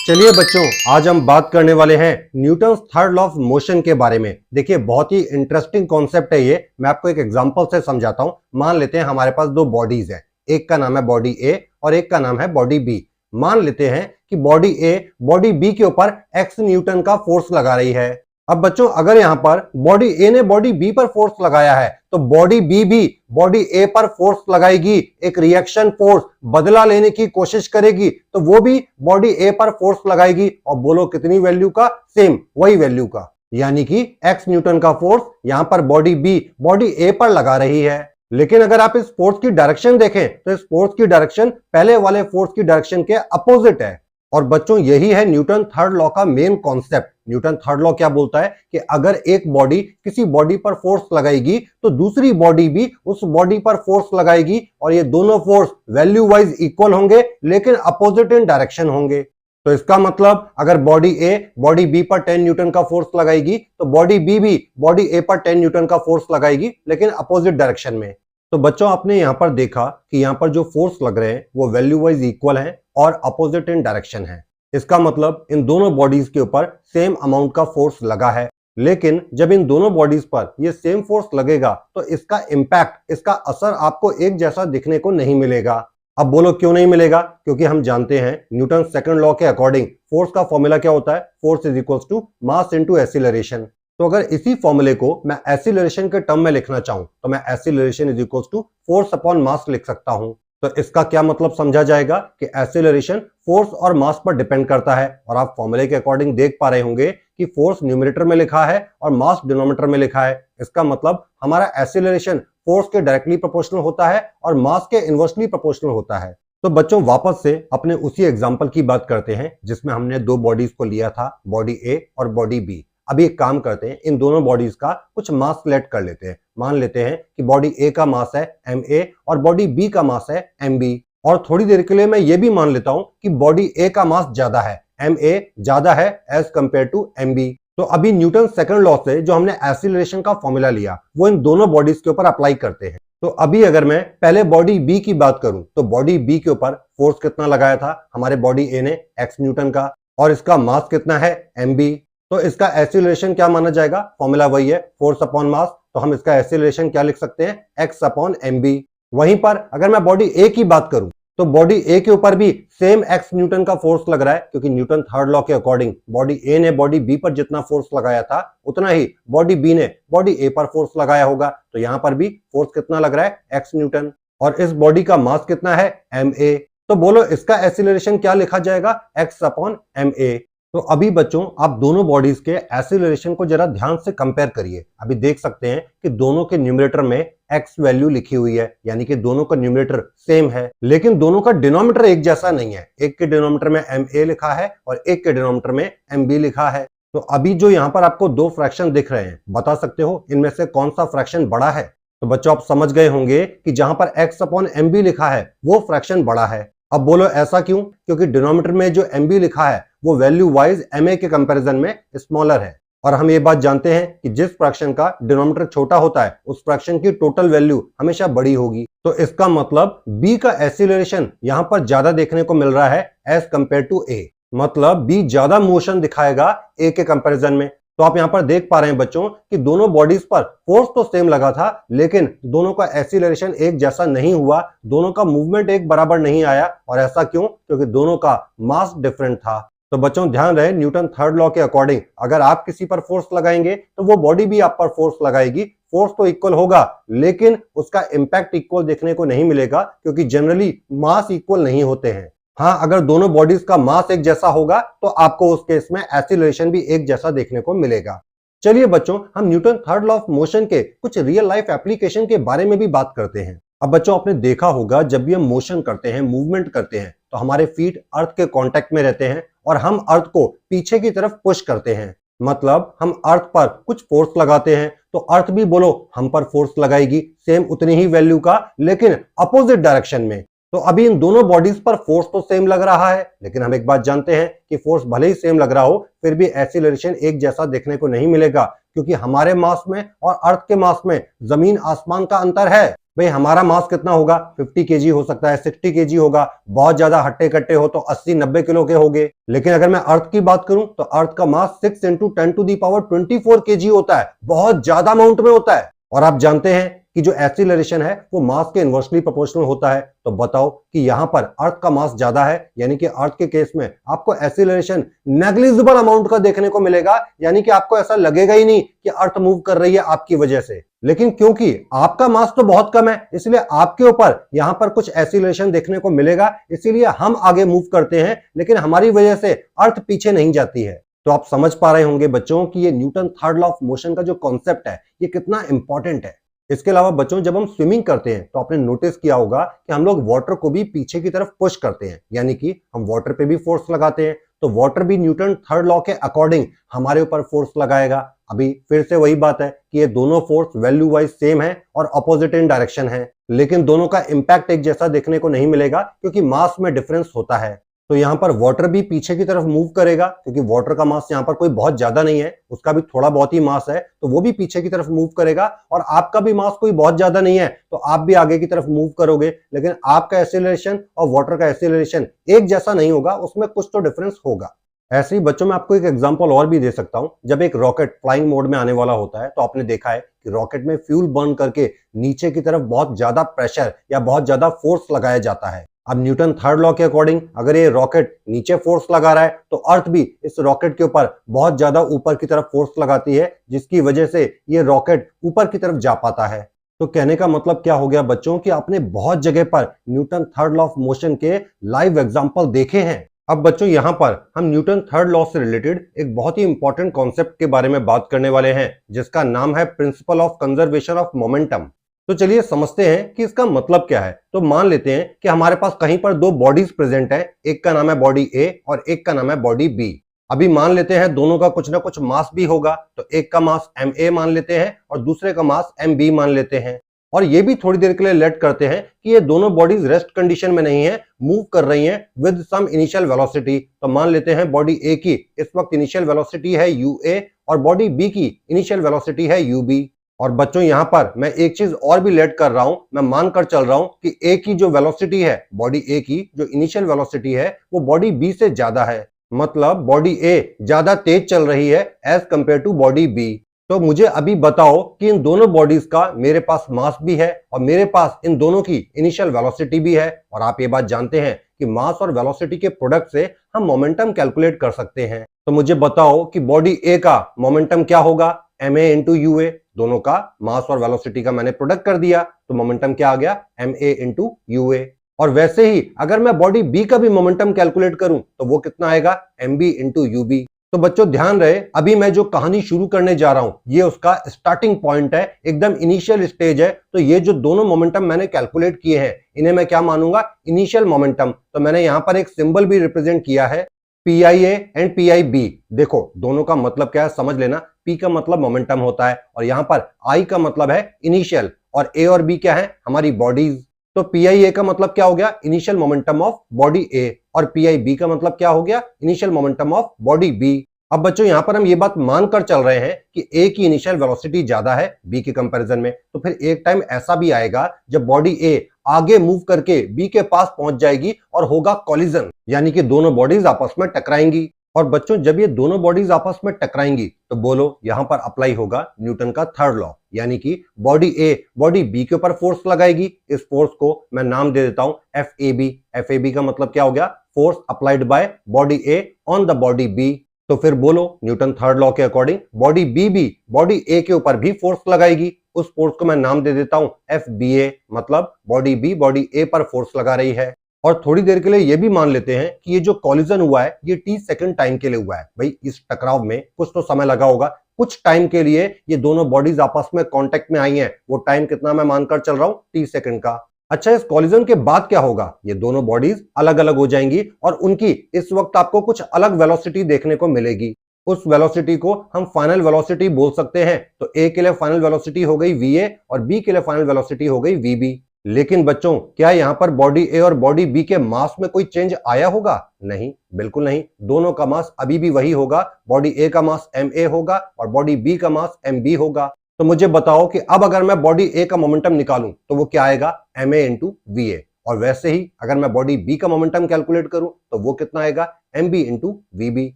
चलिए बच्चों, आज हम बात करने वाले हैं Newton's third law of motion के बारे में। देखिए, बहुत ही इंटरेस्टिंग कॉन्सेप्ट है ये। मैं आपको एक एग्जांपल से समझाता हूं। मान लेते हैं हमारे पास दो बॉडीज हैं, एक का नाम है बॉडी ए और एक का नाम है बॉडी बी। मान लेते हैं कि बॉडी ए बॉडी बी के ऊपर x न्यूटन का फोर्स लगा रही है। अब बच्चों, अगर यहां पर बॉडी ए ने बॉडी बी पर फोर्स लगाया है तो बॉडी बी भी बॉडी ए पर फोर्स लगाएगी, एक रिएक्शन फोर्स बदला लेने की कोशिश करेगी, तो वो भी बॉडी ए पर फोर्स लगाएगी। और बोलो कितनी वैल्यू का? सेम, वही वैल्यू का। यानी कि x न्यूटन का फोर्स यहां पर बॉडी बी बॉडी ए पर लगा रही है। लेकिन अगर आप इस फोर्स की डायरेक्शन देखें तो इस फोर्स की डायरेक्शन पहले वाले फोर्स की डायरेक्शन के अपोजिट है। और बच्चों, यही है न्यूटन थर्ड लॉ का main concept. Newton third law क्या बोलता है कि अगर एक बॉडी किसी बॉडी पर फोर्स लगाएगी तो दूसरी बॉडी भी उस बॉडी पर फोर्स लगाएगी, और ये दोनों फोर्स वैल्यू वाइज इक्वल होंगे लेकिन अपोजिट इन डायरेक्शन होंगे। तो इसका मतलब अगर बॉडी ए बॉडी बी पर 10 न्यूटन का फोर्स लगाएगी तो बॉडी बी भी बॉडी ए पर 10 न्यूटन का फोर्स लगाएगी, लेकिन अपोजिट डायरेक्शन में। तो बच्चों, आपने यहां पर देखा कि यहां पर जो फोर्स लग रहे हैं वो वैल्यू वाइज इक्वल हैं और अपोजिट इन डायरेक्शन है। इसका मतलब इन दोनों बॉडीज के ऊपर सेम अमाउंट का फोर्स लगा है। लेकिन जब इन दोनों बॉडीज पर ये सेम फोर्स लगेगा तो इसका इंपैक्ट, इसका असर आपको एक जैसा दिखने को नहीं मिलेगा। अब बोलो क्यों नहीं मिलेगा? क्योंकि हम जानते हैं न्यूटन सेकंड लॉ के अकॉर्डिंग फोर्स का फॉर्मूला क्या होता है? Force is equals to mass into acceleration. तो अगर इसी फॉर्मूले को मैं एक्सीलरेशन के टर्म में लिखना चाहूं तो मैं acceleration is equals to force upon mass लिख सकता हूं। तो इसका क्या मतलब समझा जाएगा कि एक्सीलरेशन फोर्स और मास पर डिपेंड करता है। और आप फॉर्मूले के अकॉर्डिंग देख पा रहे होंगे कि फोर्स न्यूमरेटर में लिखा है और मास डिनोमिनेटर में लिखा है। इसका मतलब हमारा एक्सीलरेशन फोर्स के डायरेक्टली प्रोपोर्शनल होता है और मास के इनवर्सली प्रोपोर्शनल होता है। तो बच्चों, वापस से अपने उसी एग्जांपल की बात करते हैं जिसमें हमने दो बॉडीज को लिया था, बॉडी ए और बॉडी बी। अभी एक काम करते हैं, इन दोनों बॉडीज का कुछ मास सिलेक्ट कर लेते हैं। मान लेते हैं कि बॉडी ए का मास है ma और बॉडी बी का मास है mb। और थोड़ी देर के लिए मैं ये भी मान लेता हूं कि बॉडी ए का मास ज्यादा है, ma ज्यादा है एज कंपेयर टू mb। तो अभी न्यूटन सेकंड लॉ से जो हमने एक्सीलरेशन का फॉर्मूला लिया वो इन दोनों बॉडीज के ऊपर अप्लाई करते हैं। तो अभी अगर मैं पहले बॉडी बी की बात करूं तो बॉडी बी के ऊपर फोर्स कितना लगाया था हमारे बॉडी ए ने? x न्यूटन का, और इसका मास कितना है? mb। तो इसका एक्सीलरेशन क्या माना जाएगा? फॉर्मूला वही है, फोर्स अपॉन मास। तो हम इसका एक्सीलरेशन क्या लिख सकते हैं? x upon mb। वहीं पर अगर मैं बॉडी ए की बात करूं तो बॉडी ए के ऊपर भी सेम x न्यूटन का फोर्स लग रहा है, क्योंकि न्यूटन थर्ड लॉ के अकॉर्डिंग बॉडी ए ने बॉडी बी पर जितना फोर्स लगाया था उतना ही बॉडी बी ने बॉडी ए पर फोर्स लगाया होगा। तो यहां पर भी फोर्स कितना लग रहा है? x Newton. और इस बॉडी का मास कितना है? ma। तो बोलो इसका एक्सीलरेशन क्या लिखा जाएगा? x upon ma। तो अभी बच्चों, आप दोनों बॉडीज के एक्सीलरेशन को जरा ध्यान से कंपेयर करिए। अभी देख सकते हैं कि दोनों के न्यूमरेटर में x वैल्यू लिखी हुई है, यानी कि दोनों का न्यूमरेटर सेम है, लेकिन दोनों का डिनोमिनेटर एक जैसा नहीं है। एक के डिनोमिनेटर में ma लिखा है और एक के डिनोमिनेटर में mb लिखा है। तो अभी जो यहाँ पर आपको दो फ्रैक्शन दिख रहे हैं, बता सकते हो इनमें से कौन सा फ्रैक्शन बड़ा है? तो बच्चों, आप समझ गए होंगे कि जहां पर x अपॉन mb लिखा है वो फ्रैक्शन बड़ा है। अब बोलो ऐसा क्यों? क्योंकि डिनोमिनेटर में जो mb लिखा है वो वैल्यू वाइज ma के कंपैरिजन में स्मॉलर है। और हम ये बात जानते हैं कि जिस फ्रैक्शन का डिनोमिनेटर छोटा होता है उस फ्रैक्शन की टोटल वैल्यू हमेशा बड़ी होगी। तो इसका मतलब b का एक्सीलरेशन यहां पर ज्यादा देखने को मिल रहा है एज कंपेयर टू a। मतलब b ज्यादा मोशन दिखाएगा a के कंपैरिजन में। तो आप यहां पर देख पा रहे हैं बच्चों कि दोनों बॉडीज पर फोर्स तो सेम लगा था, लेकिन दोनों का एक्सीलरेशन एक जैसा नहीं हुआ, दोनों का मूवमेंट एक बराबर नहीं आया। और ऐसा क्यों? क्योंकि दोनों का मास डिफरेंट था। तो बच्चों, ध्यान रहे, न्यूटन थर्ड लॉ के अकॉर्डिंग अगर आप किसी पर फोर्स लगाएंगे तो वो बॉडी भी आप पर फोर्स लगाएगी। फोर्स तो इक्वल होगा लेकिन उसका इंपैक्ट इक्वल देखने को नहीं मिलेगा, क्योंकि जनरली मास इक्वल नहीं होते हैं। हाँ, अगर दोनों बॉडीज का मास एक जैसा होगा तो आपको उस केस में एक्सीलरेशन भी एक जैसा देखने को मिलेगा। चलिए बच्चों, हम Newton third law of motion के कुछ रियल लाइफ एप्लीकेशन के बारे में भी बात करते हैं। अब बच्चों, आपने देखा होगा जब भी हम मोशन करते हैं, मूवमेंट करते हैं, तो हमारे फीट अर्थ के कांटेक्ट में रहते हैं और हम अर्थ को पीछे की तरफ पुश करते हैं। मतलब हम अर्थ पर कुछ फोर्स लगाते हैं तो अर्थ भी बोलो हम पर फोर्स लगाएगी, सेम उतनी ही वैल्यू का, लेकिन अपोजिट डायरेक्शन में। तो अभी इन दोनों बॉडीज पर फोर्स तो सेम लग रहा है, लेकिन हम एक बात जानते हैं कि फोर्स भले ही सेम लग रहा हो फिर भी एक्सीलरेशन एक जैसा देखने को नहीं मिलेगा, क्योंकि हमारे मास में और अर्थ के मास में जमीन आसमान का अंतर है। भाई हमारा मास कितना होगा, 50 केजी हो सकता है, 60 केजी होगा, बहुत ज्यादा हट्टे कट्टे हो तो 80-90 किलो के होंगे। लेकिन अगर मैं अर्थ की बात करूं तो अर्थ का मास 6 × 10⁻24 केजी होता है, बहुत ज्यादा अमाउंट में होता है। और आप जानते हैं कि जो एक्सीलरेशन है वो मास के इनवर्सली प्रोपोर्शनल होता है। तो बताओ कि यहां पर अर्थ का मास ज्यादा है, यानी कि अर्थ के केस में आपको एक्सीलरेशन नेग्लिजिबल अमाउंट का देखने को मिलेगा, यानी कि आपको ऐसा लगेगा ही नहीं कि अर्थ मूव कर रही है आपकी वजह से। लेकिन क्योंकि आपका मास तो बहुत कम है, इसलिए आपके ऊपर यहां पर कुछ एक्सीलरेशन देखने को मिलेगा, इसीलिए हम आगे मूव करते हैं, लेकिन हमारी वजह से अर्थ पीछे नहीं जाती है। तो आप समझ पा रहे होंगे बच्चों कि ये Newton third law of motion का जो कॉन्सेप्ट है ये कितना इंपॉर्टेंट है। इसके अलावा बच्चों जब हम स्विमिंग करते हैं तो आपने नोटिस किया होगा कि हम लोग वाटर को भी पीछे की तरफ पुश करते हैं, यानी कि हम वाटर पे भी फोर्स लगाते हैं। तो वाटर भी न्यूटन थर्ड लॉ के अकॉर्डिंग हमारे ऊपर फोर्स लगाएगा। अभी फिर से वही बात है कि ये दोनों फोर्स वैल्यू वाइज सेम है और अपोजिट इन डायरेक्शन है, लेकिन दोनों का इंपैक्ट एक जैसा देखने को नहीं मिलेगा क्योंकि मास में डिफरेंस होता है। तो यहां पर वाटर भी पीछे की तरफ मूव करेगा, क्योंकि वाटर का मास यहां पर कोई बहुत ज्यादा नहीं है, उसका भी थोड़ा बहुत ही मास है, तो वो भी पीछे की तरफ मूव करेगा। और आपका भी मास कोई बहुत ज्यादा नहीं है तो आप भी आगे की तरफ मूव करोगे, लेकिन आपका एक्सीलरेशन और वाटर का एक्सीलरेशन एक जैसा नहीं होगा, उसमें कुछ तो डिफरेंस होगा। ऐसे ही बच्चों मैं आपको एक एग्जांपल और भी दे सकता हूं। जब एक रॉकेट फ्लाइंग मोड में आने वाला होता है तो आपने देखा है कि रॉकेट में फ्यूल बर्न करके नीचे की तरफ बहुत ज्यादा प्रेशर या बहुत ज्यादा फोर्स लगाया जाता है। अब न्यूटन थर्ड लॉ के अकॉर्डिंग अगर ये रॉकेट नीचे फोर्स लगा रहा है तो अर्थ भी इस रॉकेट के ऊपर बहुत ज्यादा ऊपर की तरफ फोर्स लगाती है, जिसकी वजह से ये रॉकेट ऊपर की तरफ जा पाता है। तो कहने का मतलब क्या हो गया बच्चों कि आपने बहुत जगह पर Newton third law of motion के लाइव एग्जांपल देखे हैं। अब बच्चों यहां पर हम न्यूटन थर्ड लॉ से रिलेटेड एक बहुत ही इंपॉर्टेंट कॉन्सेप्ट के बारे में बात करने वाले हैं, जिसका नाम है principle of conservation of momentum. तो चलिए समझते हैं कि इसका मतलब क्या है। तो मान लेते हैं कि हमारे पास कहीं पर दो बॉडीज प्रेजेंट है, एक का नाम है बॉडी ए और एक का नाम है बॉडी बी। अभी मान लेते हैं दोनों का कुछ ना कुछ मास भी होगा, तो एक का मास ma मान लेते हैं और दूसरे का मास mb मान लेते हैं। और ये भी थोड़ी देर के लिए लेट करते हैं कि ये दोनों बॉडीज रेस्ट कंडीशन में नहीं है, मूव कर रही हैं विद सम इनिशियल वेलोसिटी। तो मान लेते हैं बॉडी ए की इस वक्त इनिशियल वेलोसिटी है ua और बॉडी बी की इनिशियल वेलोसिटी है ub। और बच्चों यहां पर मैं एक चीज और भी लेट कर रहा हूं, मैं मानकर चल रहा हूं कि ए की जो वेलोसिटी है, बॉडी ए की जो इनिशियल वेलोसिटी है वो बॉडी बी से ज्यादा है, मतलब बॉडी ए ज्यादा तेज चल रही है as compare to body B. तो मुझे अभी बताओ कि इन दोनों बॉडीज का मेरे पास मास भी है और मेरे पास इन दोनों की इनिशियल वेलोसिटी भी है। और आप ये बात जानते हैं कि मास और वेलोसिटी के प्रोडक्ट से हम मोमेंटम कैलकुलेट कर सकते हैं। तो मुझे बताओ कि बॉडी ए का मोमेंटम क्या होगा, ma इंटू यूए। दोनों का मास और वेलोसिटी का मैंने प्रोडक्ट कर दिया तो मोमेंटम क्या आ गया, ma इंटू यूए। और वैसे ही अगर मैं बॉडी बी का भी मोमेंटम कैलकुलेट करूं तो वो कितना आएगा, mb इंटू यूबी। तो बच्चों ध्यान रहे, अभी मैं जो कहानी शुरू करने जा रहा हूं ये उसका स्टार्टिंग पॉइंट है, एकदम इनिशियल स्टेज है। तो ये जो दोनों मोमेंटम मैंने कैलकुलेट किए हैं इन्हें मैं क्या मानूंगा, इनिशियल मोमेंटम। तो मैंने यहां पर एक सिंबल भी रिप्रेजेंट किया है, PIA एंड PIB। देखो दोनों का मतलब क्या है समझ लेना। P का मतलब मोमेंटम होता है और यहां पर I का मतलब है इनिशियल, और A और B क्या है, हमारी बॉडीज। तो PIA का मतलब क्या हो गया, initial momentum of body A, और PIB का मतलब क्या हो गया, initial momentum of body B। अब बच्चों यहां पर हम ये बात मानकर चल रहे हैं कि A की इनिशियल वेलोसिटी ज्यादा है B के कंपैरिजन में, तो फिर एक टाइम ऐसा भी आएगा जब बॉडी A आगे मूव करके B के पास पहुंच जाएगी और होगा कॉलिजन, यानी कि दोनों बॉडीज आपस में टकराएंगी। और बच्चों जब ये दोनों बॉडीज आपस में टकराएंगी तो बोलो यहां पर अप्लाई होगा न्यूटन का थर्ड लॉ, यानी कि बॉडी ए बॉडी बी के ऊपर फोर्स लगाएगी। इस फोर्स को मैं नाम दे देता हूं FAB। FAB का मतलब क्या हो गया, force applied by body A on the body B. तो फिर बोलो न्यूटन थर्ड लॉ के अकॉर्डिंग बॉडी बी भी बॉडी ए के ऊपर भी फोर्स लगाएगी। उस फोर्स को मैं नाम दे देता हूं FBA, मतलब बॉडी बी बॉडी ए पर फोर्स लगा रही है। और थोड़ी देर के लिए ये भी मान लेते हैं कि ये जो कॉलिजन हुआ है ये t सेकंड टाइम के लिए हुआ है। भाई इस टकराव में कुछ तो समय लगा होगा, कुछ टाइम के लिए ये दोनों बॉडीज आपस में कांटेक्ट में आई हैं। वो टाइम कितना मैं मानकर चल रहा हूं, t सेकंड का। अच्छा, इस कॉलिजन के बाद क्या होगा, ये दोनों बॉडीज अलग अलग हो जाएंगी और उनकी इस वक्त आपको कुछ अलग वेलोसिटी देखने को मिलेगी। उस वेलोसिटी को हम फाइनल वेलोसिटी बोल सकते हैं। तो ए के लिए फाइनल वेलोसिटी हो गई VA और बी के लिए फाइनल वेलोसिटी हो गई VB। लेकिन बच्चों क्या यहाँ पर बॉडी ए और बॉडी बी के मास में कोई चेंज आया होगा? नहीं, बिल्कुल नहीं। दोनों का मास अभी भी वही होगा। बॉडी ए का मास ma होगा और बॉडी बी का मास mb होगा। तो मुझे बताओ कि अब अगर मैं बॉडी ए का मोमेंटम निकालूं तो वो क्या आएगा? ma into V A. और वैसे ही अगर मैं बॉडी बी का मोमेंटम कैलकुलेट करूं तो वो कितना आएगा? mb इंटू वीबी।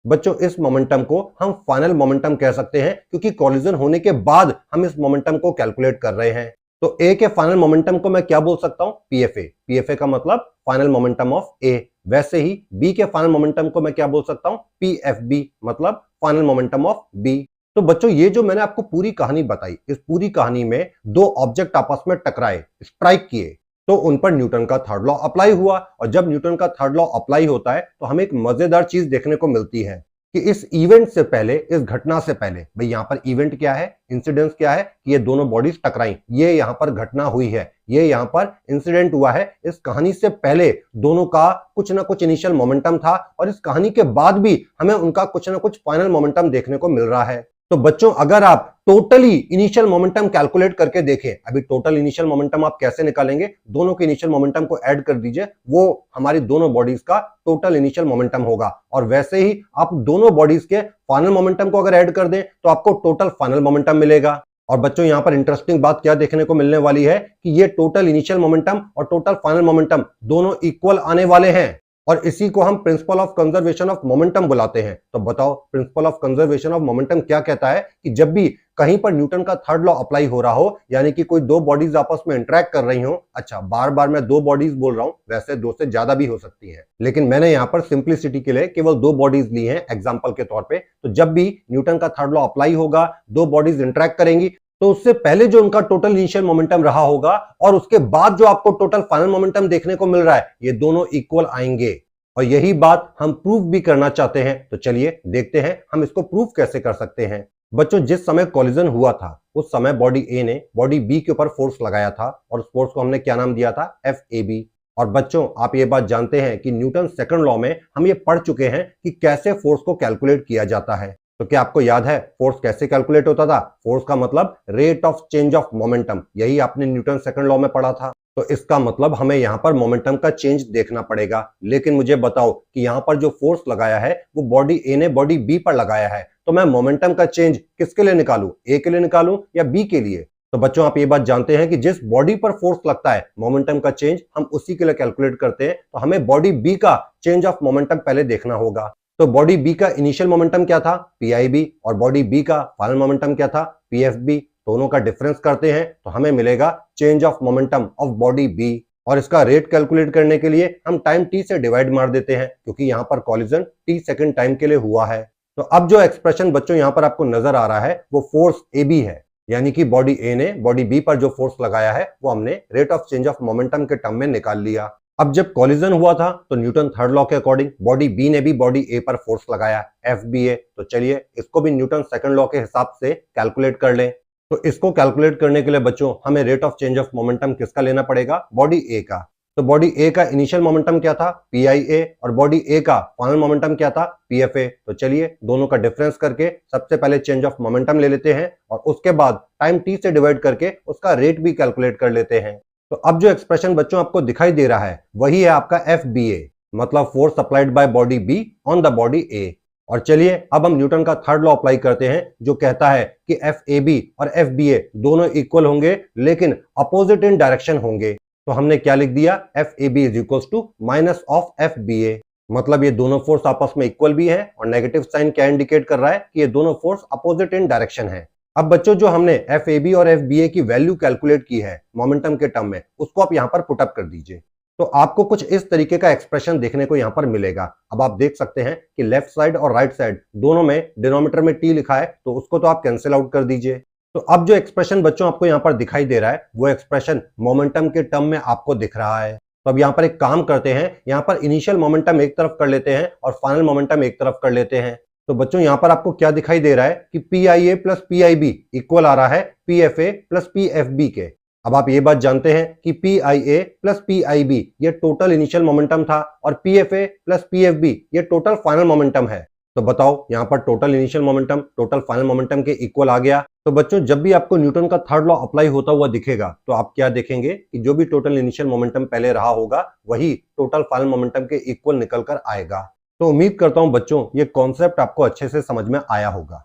बच्चों इस मोमेंटम को हम फाइनल मोमेंटम कह सकते हैं क्योंकि कॉलिजन होने के बाद हम इस मोमेंटम को कैलकुलेट कर रहे हैं। तो ए के फाइनल मोमेंटम को मैं क्या बोल सकता हूं? पीएफए। पीएफए का मतलब फाइनल मोमेंटम ऑफ ए। वैसे ही बी के फाइनल मोमेंटम को मैं क्या बोल सकता हूं? पीएफबी, मतलब फाइनल मोमेंटम ऑफ बी। तो बच्चों ये जो मैंने आपको पूरी कहानी बताई, इस पूरी कहानी में दो ऑब्जेक्ट आपस में टकराए, स्ट्राइक किए, तो उन पर न्यूटन का थर्ड लॉ अप्लाई हुआ। और जब न्यूटन का थर्ड लॉ अप्लाई होता है तो हमें एक मजेदार चीज देखने को मिलती है कि इस इवेंट से पहले, इस घटना से पहले, भाई यहां पर इवेंट क्या है, इंसिडेंस क्या है कि ये दोनों बॉडीज टकराई, ये यहां पर घटना हुई है, ये यहां पर इंसिडेंट हुआ है। इस कहानी से पहले दोनों का कुछ ना कुछ इनिशियल मोमेंटम था और इस कहानी के बाद भी हमें उनका कुछ ना कुछ फाइनल मोमेंटम देखने को मिल रहा है। तो बच्चों अगर आप टोटली इनिशियल मोमेंटम कैलकुलेट करके देखें, अभी टोटल इनिशियल मोमेंटम आप कैसे निकालेंगे? दोनों के इनिशियल मोमेंटम को ऐड कर दीजिए, वो हमारी दोनों बॉडीज का टोटल इनिशियल मोमेंटम होगा। और वैसे ही आप दोनों बॉडीज के फाइनल मोमेंटम को अगर ऐड कर दें तो आपको टोटल फाइनल मोमेंटम मिलेगा। और बच्चों यहां पर इंटरेस्टिंग बात क्या देखने को मिलने वाली है कि ये टोटल इनिशियल मोमेंटम और टोटल फाइनल मोमेंटम दोनों इक्वल आने वाले हैं। और इसी को हम principle of conservation of momentum बुलाते हैं। तो बताओ principle of conservation of momentum क्या कहता है कि जब भी कहीं पर न्यूटन का थर्ड लॉ अप्लाई हो रहा हो, यानी कि कोई दो बॉडीज आपस में इंटरेक्ट कर रही हो, अच्छा बार बार मैं दो बॉडीज बोल रहा हूं, वैसे दो से ज्यादा भी हो सकती है, लेकिन मैंने यहां पर सिंप्लिसिटी के लिए केवल दो बॉडीज ली हैं एग्जांपल के तौर पे। तो जब भी न्यूटन का थर्ड लॉ अप्लाई होगा, दो बॉडीज इंटरेक्ट करेंगी, तो उससे पहले जो उनका टोटल इनिशियल मोमेंटम रहा होगा और उसके बाद जो आपको टोटल फाइनल मोमेंटम देखने को मिल रहा है, ये दोनों इक्वल आएंगे। और यही बात हम प्रूफ भी करना चाहते हैं। तो चलिए देखते हैं हम इसको प्रूफ कैसे कर सकते हैं। बच्चों जिस समय कॉलिजन हुआ था उस समय बॉडी ए ने बॉडी बी के ऊपर फोर्स लगाया था और उस फोर्स को हमने क्या नाम दिया था? FAB। और बच्चों आप ये बात जानते हैं कि न्यूटन सेकंड लॉ में हम ये पढ़ चुके हैं कि कैसे फोर्स को कैलकुलेट किया जाता है। तो क्या आपको याद है फोर्स कैसे कैलकुलेट होता था? फोर्स का मतलब rate of change of momentum, यही आपने न्यूटन सेकंड लॉ में पढ़ा था। तो इसका मतलब हमें यहां पर मोमेंटम का चेंज देखना पड़ेगा। लेकिन मुझे बताओ कि यहां पर जो फोर्स लगाया है वो बॉडी ए ने बॉडी बी पर लगाया है, तो मैं मोमेंटम का चेंज किसके लिए निकालूं? ए के लिए निकालूं या बी के लिए? तो बच्चों आप ये बात जानते हैं कि जिस बॉडी पर फोर्स लगता है मोमेंटम का चेंज हम उसी के लिए कैलकुलेट करते हैं। तो हमें बॉडी बी का चेंज ऑफ मोमेंटम पहले देखना होगा। तो बॉडी बी का इनिशियल मोमेंटम क्या था? PIB। और बॉडी बी का फाइनल मोमेंटम क्या था? PFB। दोनों का डिफरेंस करते हैं तो हमें मिलेगा change of momentum of body B. और इसका रेट कैलकुलेट करने के लिए हम टाइम t से डिवाइड मार देते हैं क्योंकि यहां पर कॉलिजन t सेकंड टाइम के लिए हुआ है। तो अब जो एक्सप्रेशन बच्चों यहां पर आपको नजर आ रहा है वो फोर्स AB है, यानी कि बॉडी ए ने बॉडी बी पर जो फोर्स लगाया है वो हमने rate of change of momentum के टर्म में निकाल लिया। अब जब कॉलिजन हुआ था तो न्यूटन थर्ड लॉ के अकॉर्डिंग बॉडी बी ने भी बॉडी ए पर फोर्स लगाया FBA। तो चलिए इसको भी न्यूटन सेकंड लॉ के हिसाब से कैलकुलेट कर लें। तो इसको कैलकुलेट करने के लिए बच्चों हमें rate of change of momentum किसका लेना पड़ेगा? बॉडी ए का। तो बॉडी ए का इनिशियल मोमेंटम क्या था? PIA। और बॉडी ए का फाइनल मोमेंटम क्या था? PFA। तो चलिए दोनों का डिफरेंस करके सबसे पहले चेंज ऑफ मोमेंटम ले लेते हैं और उसके बाद टाइम t से डिवाइड करके उसका रेट भी कैलकुलेट कर लेते हैं। तो अब जो एक्सप्रेशन बच्चों आपको दिखाई दे रहा है वही है आपका FBA, मतलब force applied by body B on the body A. और चलिए अब हम न्यूटन का थर्ड लॉ अप्लाई करते हैं जो कहता है कि FAB और FBA दोनों इक्वल होंगे लेकिन अपोजिट इन डायरेक्शन होंगे। तो हमने क्या लिख दिया? FAB is equal to minus of FBA। मतलब ये दोनों फोर्स आपस में इक्वल भी है और नेगेटिव साइन क्या इंडिकेट कर रहा है कि ये दोनों फोर्स अपोजिट इन डायरेक्शन है। अब बच्चों जो हमने FAB और FBA की वैल्यू कैलकुलेट की है मोमेंटम के टर्म में, उसको आप यहां पर पुटअप कर दीजिए। तो आपको कुछ इस तरीके का एक्सप्रेशन देखने को यहां पर मिलेगा। अब आप देख सकते हैं कि लेफ्ट साइड और राइट साइड दोनों में डिनोमिनेटर में t लिखा है, तो उसको तो आप कैंसिल आउट कर दीजिए। तो अब जो एक्सप्रेशन बच्चों आपको यहां पर दिखाई दे रहा है वो एक्सप्रेशन मोमेंटम के टर्म में आपको दिख रहा है। तो अब यहां पर एक काम करते हैं, यहां पर इनिशियल मोमेंटम एक तरफ कर लेते हैं और फाइनल मोमेंटम एक तरफ कर लेते हैं। तो बच्चों यहां पर आपको क्या दिखाई दे रहा है कि PIA प्लस PIB इक्वल आ रहा है PFA प्लस PFB के। अब आप ये बात जानते हैं कि PIA प्लस PIB ये टोटल इनिशियल मोमेंटम था और PFA प्लस PFB ये टोटल फाइनल मोमेंटम है। तो बताओ यहाँ पर total initial momentum total final momentum के इक्वल आ गया। तो बच्चों जब भी आपको न्यूटन का थर्ड लॉ अप्लाई होता हुआ दिखेगा तो आप क्या देखेंगे कि जो भी टोटल इनिशियल मोमेंटम पहले रहा होगा वही टोटल फाइनल मोमेंटम के इक्वल निकल कर आएगा। तो उम्मीद करता हूं बच्चों ये कॉन्सेप्ट आपको अच्छे से समझ में आया होगा।